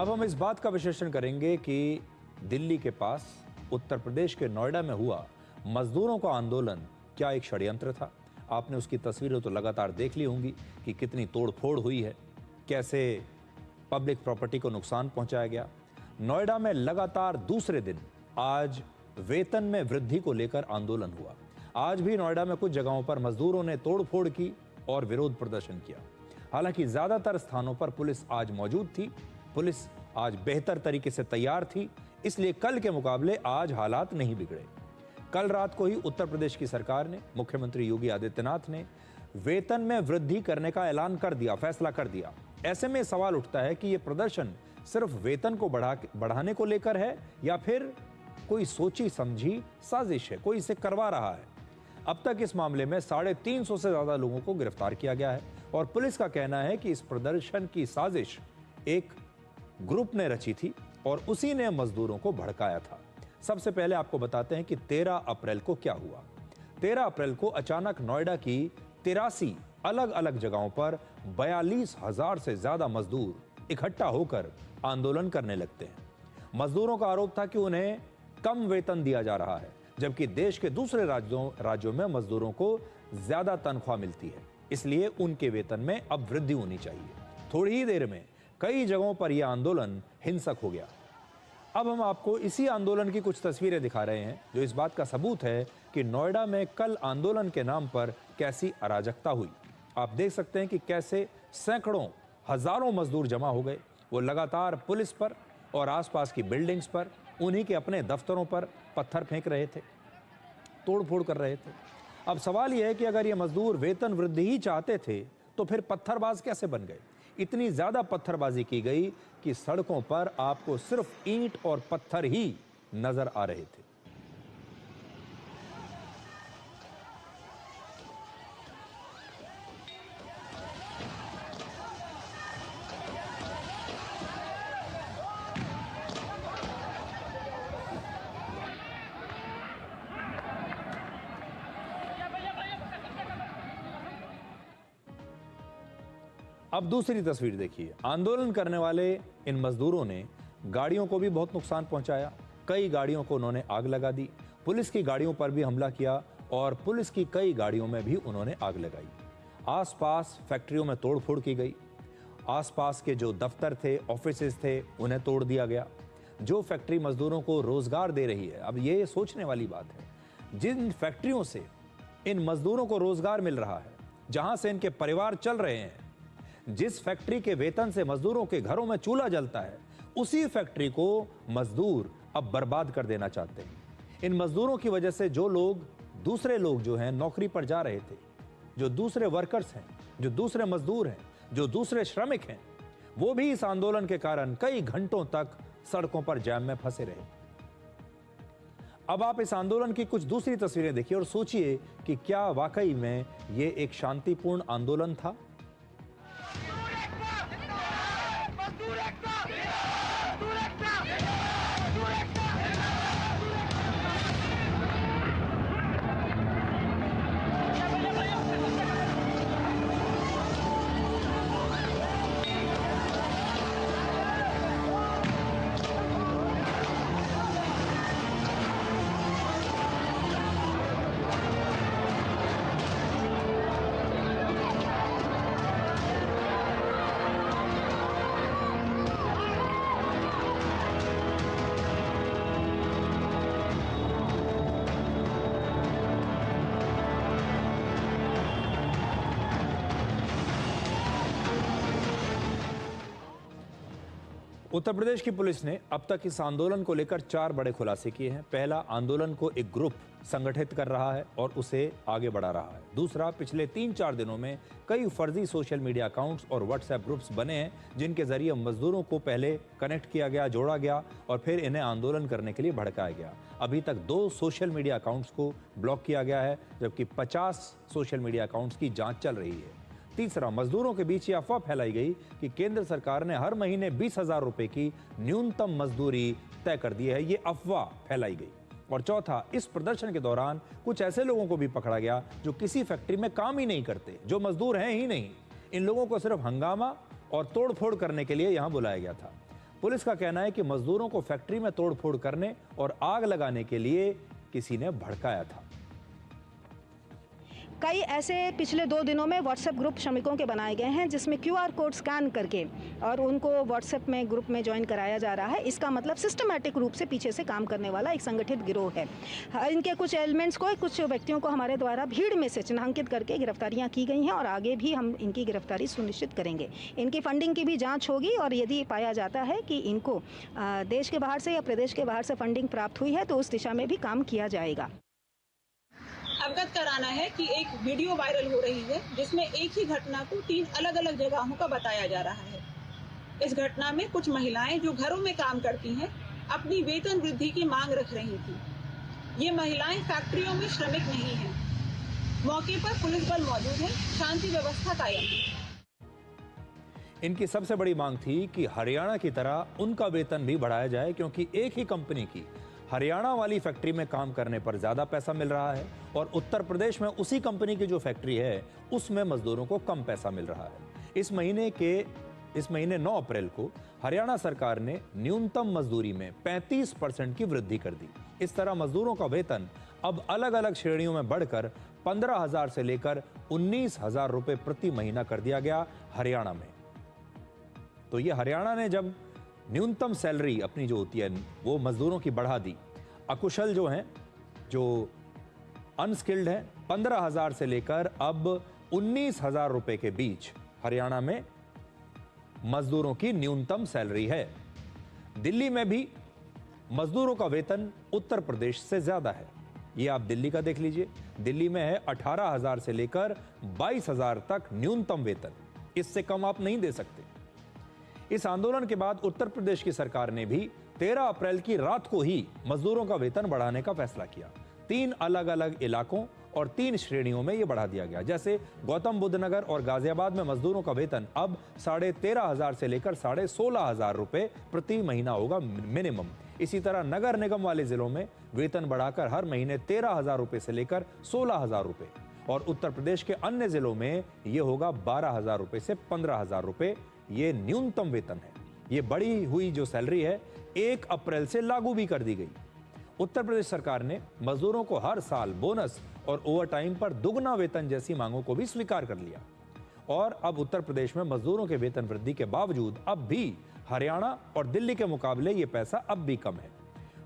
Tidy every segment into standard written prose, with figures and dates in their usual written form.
अब हम इस बात का विश्लेषण करेंगे कि दिल्ली के पास उत्तर प्रदेश के नोएडा में हुआ मजदूरों का आंदोलन क्या एक षड्यंत्र था। आपने उसकी तस्वीरें तो लगातार देख ली होंगी कि कितनी तोड़फोड़ हुई है, कैसे पब्लिक प्रॉपर्टी को नुकसान पहुंचाया गया। नोएडा में लगातार दूसरे दिन आज वेतन में वृद्धि को लेकर आंदोलन हुआ। आज भी नोएडा में कुछ जगहों पर मजदूरों ने तोड़फोड़ की और विरोध प्रदर्शन किया। हालांकि ज्यादातर स्थानों पर पुलिस आज मौजूद थी। पुलिस आज बेहतर तरीके से तैयार थी, इसलिए कल के मुकाबले आज हालात नहीं बिगड़े। कल रात को ही उत्तर प्रदेश की सरकार ने, मुख्यमंत्री योगी आदित्यनाथ ने वेतन में वृद्धि करने का ऐलान कर दिया, फैसला कर दिया। ऐसे में सवाल उठता है कि यह प्रदर्शन सिर्फ वेतन को बढ़ाने को लेकर है या फिर कोई सोची समझी साजिश है, कोई इसे करवा रहा है। अब तक इस मामले में 350 से ज्यादा लोगों को गिरफ्तार किया गया है और पुलिस का कहना है कि इस प्रदर्शन की साजिश एक ग्रुप ने रची थी और उसी ने मजदूरों को भड़काया था। सबसे पहले आपको बताते हैं कि 13 अप्रैल को क्या हुआ। 13 अप्रैल को अचानक नोएडा की 83 अलग अलग जगहों पर 42,000 से ज्यादा मजदूर इकट्ठा होकर आंदोलन करने लगते हैं। मजदूरों का आरोप था कि उन्हें कम वेतन दिया जा रहा है, जबकि देश के दूसरे राज्यों में मजदूरों को ज्यादा तनख्वाह मिलती है, इसलिए उनके वेतन में अब वृद्धि होनी चाहिए। थोड़ी ही देर में कई जगहों पर यह आंदोलन हिंसक हो गया। अब हम आपको इसी आंदोलन की कुछ तस्वीरें दिखा रहे हैं जो इस बात का सबूत है कि नोएडा में कल आंदोलन के नाम पर कैसी अराजकता हुई। आप देख सकते हैं कि कैसे सैकड़ों हजारों मजदूर जमा हो गए। वो लगातार पुलिस पर और आसपास की बिल्डिंग्स पर, उन्हीं के अपने दफ्तरों पर पत्थर फेंक रहे थे, तोड़फोड़ कर रहे थे। अब सवाल यह है कि अगर ये मजदूर वेतन वृद्धि ही चाहते थे तो फिर पत्थरबाज कैसे बन गए। इतनी ज्यादा पत्थरबाजी की गई कि सड़कों पर आपको सिर्फ ईंट और पत्थर ही नजर आ रहे थे। अब दूसरी तस्वीर देखिए। आंदोलन करने वाले इन मजदूरों ने गाड़ियों को भी बहुत नुकसान पहुंचाया। कई गाड़ियों को उन्होंने आग लगा दी। पुलिस की गाड़ियों पर भी हमला किया और पुलिस की कई गाड़ियों में भी उन्होंने आग लगाई। आसपास फैक्ट्रियों में तोड़फोड़ की गई। आसपास के जो दफ्तर थे, ऑफिसेज थे, उन्हें तोड़ दिया गया। जो फैक्ट्री मजदूरों को रोजगार दे रही है, अब ये सोचने वाली बात है, जिन फैक्ट्रियों से इन मजदूरों को रोजगार मिल रहा है, जहां से इनके परिवार चल रहे हैं, जिस फैक्ट्री के वेतन से मजदूरों के घरों में चूल्हा जलता है, उसी फैक्ट्री को मजदूर अब बर्बाद कर देना चाहते हैं। इन मजदूरों की वजह से दूसरे लोग जो हैं नौकरी पर जा रहे थे, जो दूसरे वर्कर्स हैं, जो दूसरे मजदूर हैं, जो दूसरे श्रमिक हैं, वो भी इस आंदोलन के कारण कई घंटों तक सड़कों पर जाम में फंसे रहे। अब आप इस आंदोलन की कुछ दूसरी तस्वीरें देखिए और सोचिए कि क्या वाकई में ये एक शांतिपूर्ण आंदोलन था। उत्तर प्रदेश की पुलिस ने अब तक इस आंदोलन को लेकर 4 बड़े खुलासे किए हैं। पहला, आंदोलन को एक ग्रुप संगठित कर रहा है और उसे आगे बढ़ा रहा है। दूसरा, पिछले 3-4 दिनों में कई फर्जी सोशल मीडिया अकाउंट्स और व्हाट्सएप ग्रुप्स बने हैं, जिनके जरिए मजदूरों को पहले कनेक्ट किया गया, जोड़ा गया और फिर इन्हें आंदोलन करने के लिए भड़काया गया। अभी तक 2 सोशल मीडिया अकाउंट्स को ब्लॉक किया गया है, जबकि 50 सोशल मीडिया अकाउंट्स की जांच चल रही है। तीसरा, मजदूरों के बीच ये अफवाह फैलाई गई कि केंद्र सरकार ने हर महीने 20,000 रुपए की न्यूनतम मजदूरी तय कर दी है, ये अफवाह फैलाई गई। और चौथा, इस प्रदर्शन के दौरान कुछ ऐसे लोगों को भी पकड़ा गया जो किसी फैक्ट्री में काम ही नहीं करते, जो मजदूर हैं ही नहीं। इन लोगों को सिर्फ हंगामा और तोड़फोड़ करने के लिए यहां बुलाया गया था। पुलिस का कहना है कि मजदूरों को फैक्ट्री में तोड़फोड़ करने और आग लगाने के लिए किसी ने भड़काया था। कई ऐसे पिछले 2 दिनों में व्हाट्सएप ग्रुप श्रमिकों के बनाए गए हैं, जिसमें QR कोड स्कैन करके और उनको व्हाट्सएप में ग्रुप में ज्वाइन कराया जा रहा है। इसका मतलब सिस्टमैटिक रूप से पीछे से काम करने वाला एक संगठित गिरोह है। इनके कुछ एलिमेंट्स को, कुछ व्यक्तियों को हमारे द्वारा भीड़ में से चिन्हांकित करके गिरफ्तारियां की गई हैं और आगे भी हम इनकी गिरफ्तारी सुनिश्चित करेंगे। इनकी फंडिंग की भी जाँच होगी और यदि पाया जाता है कि इनको देश के बाहर से या प्रदेश के बाहर से फंडिंग प्राप्त हुई है तो उस दिशा में भी काम किया जाएगा। अवगत कराना है कि एक वीडियो वायरल हो रही है जिसमें एक ही घटना को 3 अलग-अलग जगहों का बताया जा रहा है। इस घटना में कुछ महिलाएं जो घरों में काम करती हैं, अपनी वेतन वृद्धि की मांग रख रही थी। ये महिलाएं फैक्ट्रियों में श्रमिक नहीं हैं। मौके पर पुलिस बल मौजूद है, शांति व्यवस्था कायम है। इनकी सबसे बड़ी मांग थी कि हरियाणा की तरह उनका वेतन भी बढ़ाया जाए, क्योंकि एक ही कंपनी की हरियाणा वाली फैक्ट्री में काम करने पर ज्यादा पैसा मिल रहा है और उत्तर प्रदेश में उसी कंपनी की जो फैक्ट्री है उसमें मजदूरों को कम पैसा मिल रहा है। इस महीने 9 अप्रैल को हरियाणा सरकार ने न्यूनतम मजदूरी में 35% की वृद्धि कर दी। इस तरह मजदूरों का वेतन अब अलग अलग श्रेणियों में बढ़कर 15,000 से लेकर 19,000 रुपए प्रति महीना कर दिया गया हरियाणा में। तो ये हरियाणा ने जब न्यूनतम सैलरी अपनी जो होती है वो मजदूरों की बढ़ा दी, अकुशल जो हैं, जो अनस्किल्ड हैं, 15,000 से लेकर अब 19,000 रुपए के बीच हरियाणा में मजदूरों की न्यूनतम सैलरी है। दिल्ली में भी मजदूरों का वेतन उत्तर प्रदेश से ज्यादा है। ये आप दिल्ली का देख लीजिए, दिल्ली में है 18,000 से लेकर 22,000 तक न्यूनतम वेतन, इससे कम आप नहीं दे सकते। इस आंदोलन के बाद उत्तर प्रदेश की सरकार ने भी 13 अप्रैल की रात को ही मजदूरों का वेतन बढ़ाने का फैसला किया। 3 अलग अलग इलाकों और 3 श्रेणियों में यह बढ़ा दिया गया। जैसे गौतम बुद्ध नगर और गाजियाबाद में मजदूरों का वेतन अब 13,500 से लेकर 16,500 रुपए प्रति महीना होगा मिनिमम। इसी तरह नगर निगम वाले जिलों में वेतन बढ़ाकर हर महीने 13,000 रुपए से लेकर 16,000 रुपए, और उत्तर प्रदेश के अन्य जिलों में यह होगा 12,000 रुपए से 15,000 रुपए। ये न्यूनतम वेतन है। ये बढ़ी हुई जो सैलरी है 1 अप्रैल से लागू भी कर दी गई। उत्तर प्रदेश सरकार ने मजदूरों को हर साल बोनस और ओवरटाइम पर दुगना वेतन जैसी मांगों को भी स्वीकार कर लिया, और अब उत्तर प्रदेश में मजदूरों के वेतन वृद्धि के बावजूद अब भी हरियाणा और दिल्ली के मुकाबले ये पैसा अब भी कम है।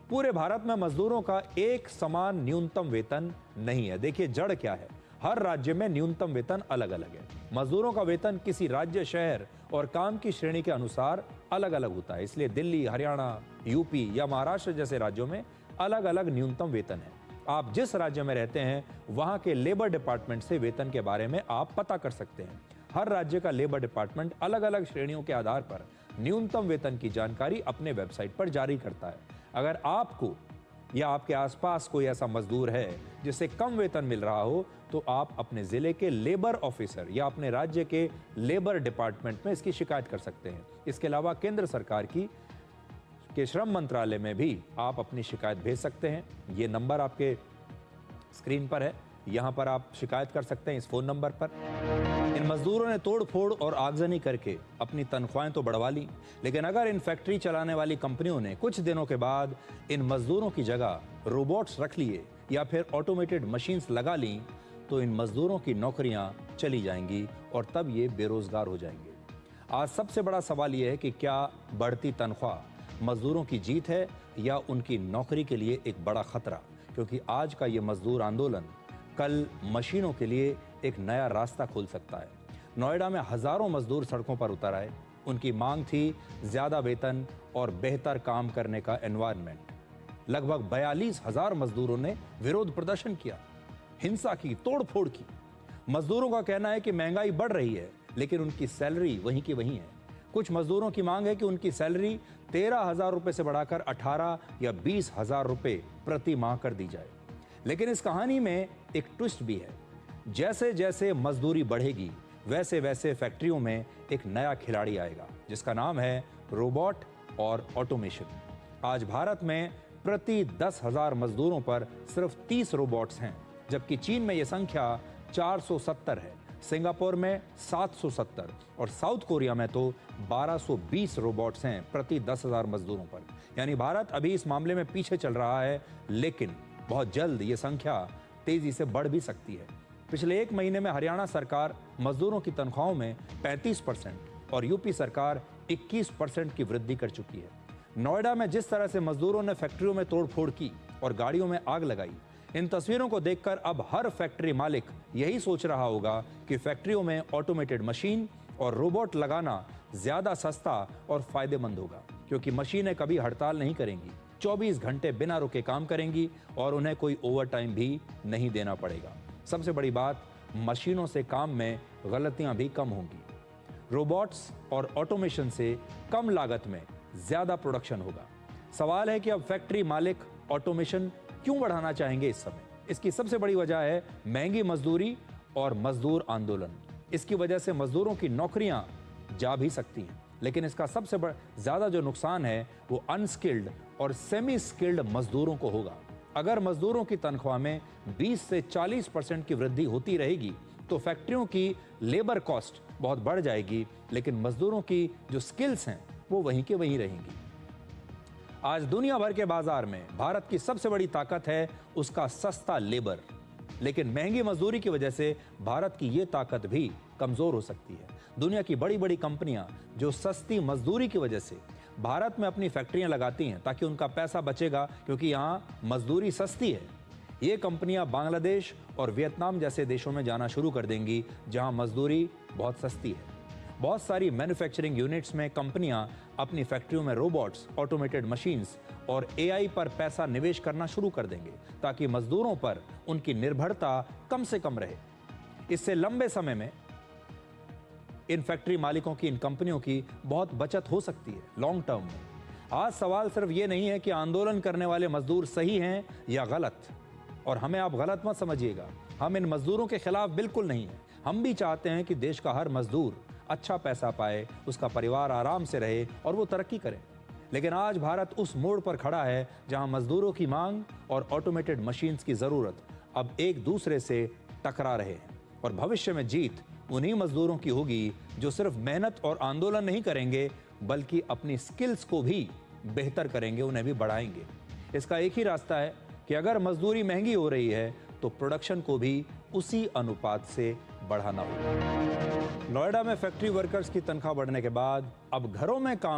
पूरे भारत में मजदूरों का एक समान न्यूनतम वेतन नहीं है। देखिए जड़ क्या है, हर राज्य में न्यूनतम वेतन अलग अलग है। मजदूरों का वेतन किसी राज्य, शहर और काम की श्रेणी के अनुसार अलग अलग होता है। इसलिए दिल्ली, हरियाणा, यूपी या महाराष्ट्र जैसे राज्यों में अलग अलग न्यूनतम वेतन है। आप जिस राज्य में रहते हैं वहां के लेबर डिपार्टमेंट से वेतन के बारे में आप पता कर सकते हैं। हर राज्य का लेबर डिपार्टमेंट अलग अलग श्रेणियों के आधार पर न्यूनतम वेतन की जानकारी अपने वेबसाइट पर जारी करता है। अगर आपको या आपके आसपास कोई ऐसा मजदूर है जिसे कम वेतन मिल रहा हो, तो आप अपने जिले के लेबर ऑफिसर या अपने राज्य के लेबर डिपार्टमेंट में इसकी शिकायत कर सकते हैं। इसके अलावा केंद्र सरकार के श्रम मंत्रालय में भी आप अपनी शिकायत भेज सकते हैं। ये नंबर आपके स्क्रीन पर है, यहाँ पर आप शिकायत कर सकते हैं इस फोन नंबर पर। इन मजदूरों ने तोड़फोड़ और आगजनी करके अपनी तनख्वाहें तो बढ़वा ली, लेकिन अगर इन फैक्ट्री चलाने वाली कंपनियों ने कुछ दिनों के बाद इन मजदूरों की जगह रोबोट्स रख लिए या फिर ऑटोमेटेड मशीन्स लगा ली, तो इन मजदूरों की नौकरियां चली जाएंगी और तब ये बेरोजगार हो जाएंगे। आज सबसे बड़ा सवाल यह है कि क्या बढ़ती तनख्वाह मजदूरों की जीत है या उनकी नौकरी के लिए एक बड़ा खतरा, क्योंकि आज का ये मजदूर आंदोलन कल मशीनों के लिए एक नया रास्ता खोल सकता है। नोएडा में हजारों मजदूर सड़कों पर उतर आए। उनकी मांग थी ज्यादा वेतन और बेहतर काम करने का एनवायरनमेंट। लगभग 42,000 मजदूरों ने विरोध प्रदर्शन किया, हिंसा की, तोड़फोड़ की। मजदूरों का कहना है कि महंगाई बढ़ रही है, लेकिन उनकी सैलरी वहीं की वहीं है। कुछ मजदूरों की मांग है कि उनकी सैलरी 13,000 रुपए से बढ़ाकर 18 या 20,000 रुपए प्रति माह कर दी जाए। लेकिन इस कहानी में एक ट्विस्ट भी है। जैसे जैसे मजदूरी बढ़ेगी, वैसे वैसे फैक्ट्रियों में एक नया खिलाड़ी आएगा, जिसका नाम है रोबोट और ऑटोमेशन। आज भारत में प्रति 10,000 मजदूरों पर सिर्फ 30 रोबोट्स हैं, जबकि चीन में यह संख्या 470 है। सिंगापुर में 770 और साउथ कोरिया में तो 1220 रोबोट्स हैं प्रति 10,000 मजदूरों पर। यानी भारत अभी इस मामले में पीछे चल रहा है, लेकिन बहुत जल्द ये संख्या तेजी से बढ़ भी सकती है। पिछले एक महीने में हरियाणा सरकार मजदूरों की तनख्वाहों में 35% और यूपी सरकार 21% की वृद्धि कर चुकी है। नोएडा में जिस तरह से मजदूरों ने फैक्ट्रियों में तोड़फोड़ की और गाड़ियों में आग लगाई, इन तस्वीरों को देखकर अब हर फैक्ट्री मालिक यही सोच रहा होगा कि फैक्ट्रियों में ऑटोमेटेड मशीन और रोबोट लगाना ज्यादा सस्ता और फायदेमंद होगा, क्योंकि मशीनें कभी हड़ताल नहीं करेंगी, 24 घंटे बिना रुके काम करेंगी और उन्हें कोई ओवर टाइम भी नहीं देना पड़ेगा। सबसे बड़ी बात, मशीनों से काम में गलतियां भी कम होंगी। रोबोट्स और ऑटोमेशन से कम लागत में ज्यादा प्रोडक्शन होगा। सवाल है कि अब फैक्ट्री मालिक ऑटोमेशन क्यों बढ़ाना चाहेंगे इस समय? इसकी सबसे बड़ी वजह है महंगी मजदूरी और मजदूर आंदोलन। इसकी वजह से मजदूरों की नौकरियां जा भी सकती हैं, लेकिन इसका सबसे ज्यादा जो नुकसान है वो अनस्किल्ड और सेमी स्किल्ड मजदूरों को होगा। अगर मजदूरों की तनख्वाह में 20 से 40% की वृद्धि होती रहेगी तो फैक्ट्रियों की लेबर कॉस्ट बहुत बढ़ जाएगी, लेकिन मजदूरों की जो स्किल्स हैं वो वहीं के वहीं रहेंगी। आज दुनिया भर के बाजार में भारत की सबसे बड़ी ताकत है उसका सस्ता लेबर, लेकिन महंगी मजदूरी की वजह से भारत की ये ताकत भी कमजोर हो सकती है। दुनिया की बड़ी बड़ी कंपनियां जो सस्ती मजदूरी की वजह से भारत में अपनी फैक्ट्रियां लगाती हैं ताकि उनका पैसा बचेगा, क्योंकि यहाँ मजदूरी सस्ती है, ये कंपनियां बांग्लादेश और वियतनाम जैसे देशों में जाना शुरू कर देंगी जहां मजदूरी बहुत सस्ती है। बहुत सारी मैन्युफैक्चरिंग यूनिट्स में कंपनियां अपनी फैक्ट्रियों में रोबोट्स, ऑटोमेटेड मशीन्स और एआई पर पैसा निवेश करना शुरू कर देंगे ताकि मजदूरों पर उनकी निर्भरता कम से कम रहे। इससे लंबे समय में इन फैक्ट्री मालिकों की, इन कंपनियों की बहुत बचत हो सकती है लॉन्ग टर्म में। आज सवाल सिर्फ ये नहीं है कि आंदोलन करने वाले मजदूर सही हैं या गलत, और हमें आप गलत मत समझिएगा, हम इन मजदूरों के खिलाफ बिल्कुल नहीं हैं। हम भी चाहते हैं कि देश का हर मजदूर अच्छा पैसा पाए, उसका परिवार आराम से रहे और वो तरक्की करे। लेकिन आज भारत उस मोड़ पर खड़ा है जहां मजदूरों की मांग और ऑटोमेटेड मशीन्स की जरूरत अब एक दूसरे से टकरा रहे हैं, और भविष्य में जीत उन्हीं मजदूरों की होगी जो सिर्फ मेहनत और आंदोलन नहीं करेंगे बल्कि अपनी स्किल्स को भी बेहतर करेंगे, उन्हें भी बढ़ाएंगे। इसका एक ही रास्ता है कि अगर मजदूरी महंगी हो रही है तो प्रोडक्शन को भी उसी अनुपात से बढ़ाना होगा। नोएडा में फैक्ट्री वर्कर्स की तनख्वाह बढ़ने के बाद अब घरों में काम